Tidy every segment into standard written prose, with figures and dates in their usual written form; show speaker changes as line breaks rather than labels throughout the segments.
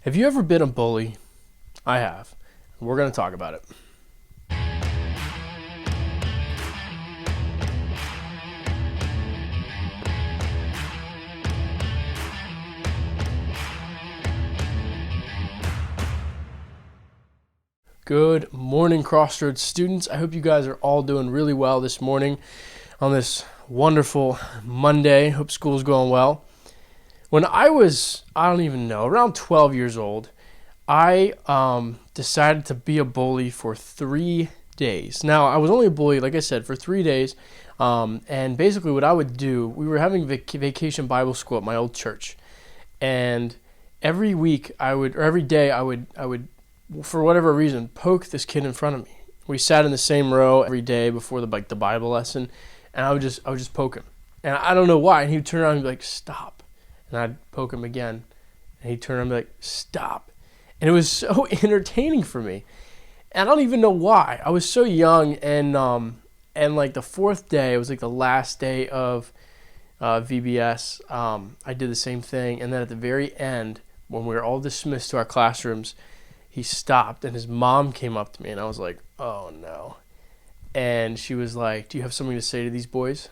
Have you ever been a bully? I have. We're going to talk about it. Good morning, Crossroads students. I hope you guys are all doing really well this morning on this wonderful Monday. Hope school's going well. When I was, I don't even know, around 12 years old, I decided to be a bully for 3 days. Now, I was only a bully, like I said, for 3 days. And basically what I would do, we were having vacation Bible school at my old church. And every day I would, for whatever reason, poke this kid in front of me. We sat in the same row every day before the Bible lesson, and I would just poke him. And I don't know why. And he'd turn around and be like, "Stop." And I'd poke him again. And he'd turn around and be like, "Stop." And it was so entertaining for me. And I don't even know why. I was so young, and like the fourth day, it was like the last day of VBS, I did the same thing. And then at the very end, when we were all dismissed to our classrooms, he stopped and his mom came up to me, and I was like, "Oh no." And she was like, "Do you have something to say to these boys?"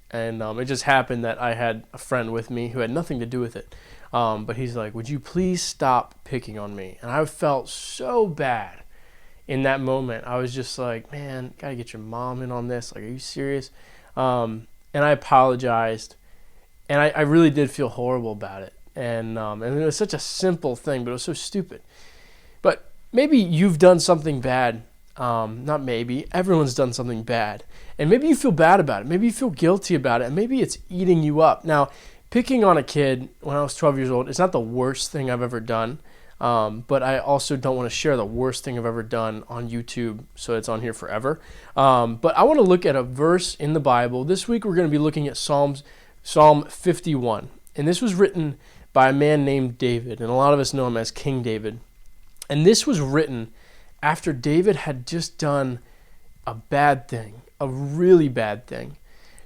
And it just happened that I had a friend with me who had nothing to do with it. But he's like, "Would you please stop picking on me?" And I felt so bad in that moment. I was just like, "Man, gotta get your mom in on this. Like, are you serious?" And I apologized. And I really did feel horrible about it. And it was such a simple thing, but it was so stupid. But maybe you've done something bad. Not maybe. Everyone's done something bad. And maybe you feel bad about it. Maybe you feel guilty about it. And maybe it's eating you up. Now, picking on a kid when I was 12 years old is not the worst thing I've ever done. But I also don't want to share the worst thing I've ever done on YouTube, so it's on here forever. But I want to look at a verse in the Bible. This week we're going to be looking at Psalm 51. And this was written by a man named David. And a lot of us know him as King David. And this was written after David had just done a bad thing, a really bad thing.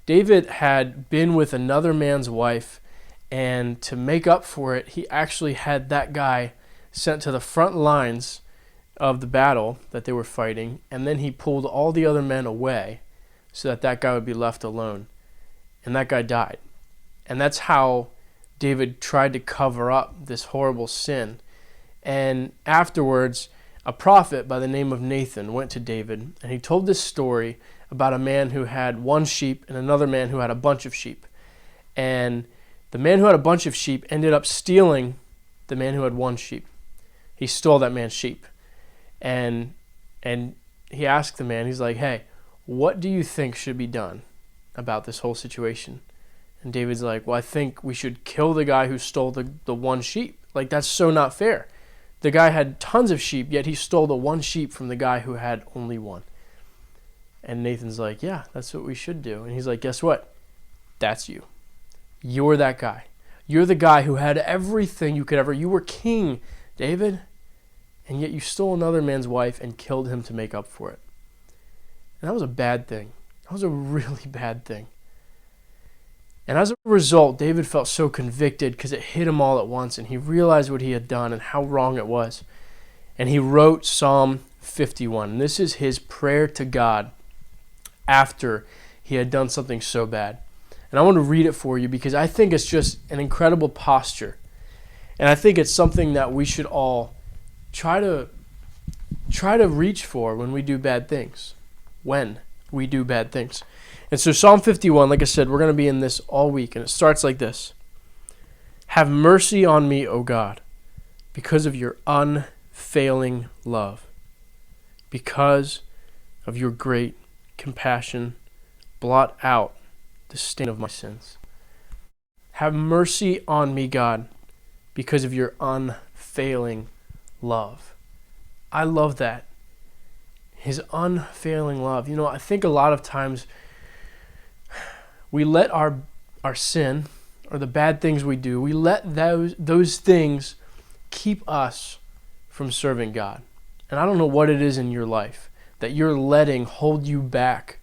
David had been with another man's wife, and to make up for it, he actually had that guy sent to the front lines of the battle that they were fighting, and then he pulled all the other men away so that that guy would be left alone. And that guy died. And that's how David tried to cover up this horrible sin. And afterwards, a prophet by the name of Nathan went to David, and he told this story about a man who had one sheep and another man who had a bunch of sheep. And the man who had a bunch of sheep ended up stealing the man who had one sheep. He stole that man's sheep. And he asked the man, he's like, "Hey, what do you think should be done about this whole situation?" And David's like, "Well, I think we should kill the guy who stole the one sheep. Like, that's so not fair. The guy had tons of sheep, yet he stole the one sheep from the guy who had only one." And Nathan's like, "Yeah, that's what we should do." And he's like, "Guess what? That's you. You're that guy. You're the guy who had everything you could ever. You were king, David. And yet you stole another man's wife and killed him to make up for it." And that was a bad thing. That was a really bad thing. And as a result, David felt so convicted because it hit him all at once, and he realized what he had done and how wrong it was. And he wrote Psalm 51. And this is his prayer to God after he had done something so bad. And I want to read it for you because I think it's just an incredible posture. And I think it's something that we should all try to reach for when we do bad things. When we do bad things. And so Psalm 51, like I said, we're going to be in this all week. And it starts like this. "Have mercy on me, O God, because of your unfailing love. Because of your great compassion, blot out the stain of my sins." Have mercy on me, God, because of your unfailing love. I love that. His unfailing love. You know, I think a lot of times we let our sin or the bad things we do, we let those things keep us from serving God. And I don't know what it is in your life that you're letting hold you back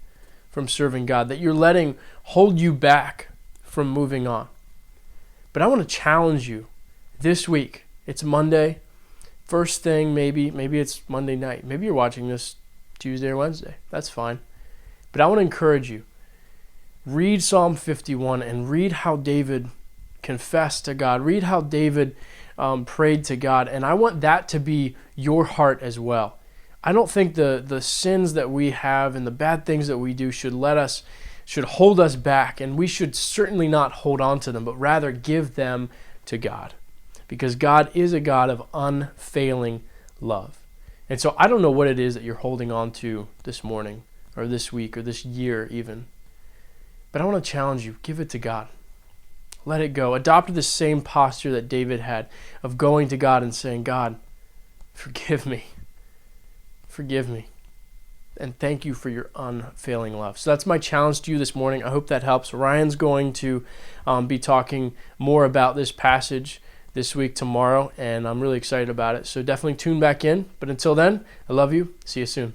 from serving God, that you're letting hold you back from moving on. But I want to challenge you this week It's Monday. First thing, maybe it's Monday night. Maybe you're watching this Tuesday or Wednesday. That's fine. But I want to encourage you. Read Psalm 51 and read how David confessed to God. Read how David prayed to God. And I want that to be your heart as well. I don't think the sins that we have and the bad things that we do should hold us back. And we should certainly not hold on to them, but rather give them to God. Because God is a God of unfailing love. And so I don't know what it is that you're holding on to this morning or this week or this year even. But I want to challenge you. Give it to God. Let it go. Adopt the same posture that David had of going to God and saying, God, forgive me. Forgive me. And thank you for your unfailing love. So that's my challenge to you this morning. I hope that helps. Ryan's going to be talking more about this passage this week tomorrow, and I'm really excited about it. So definitely tune back in. But until then, I love you. See you soon.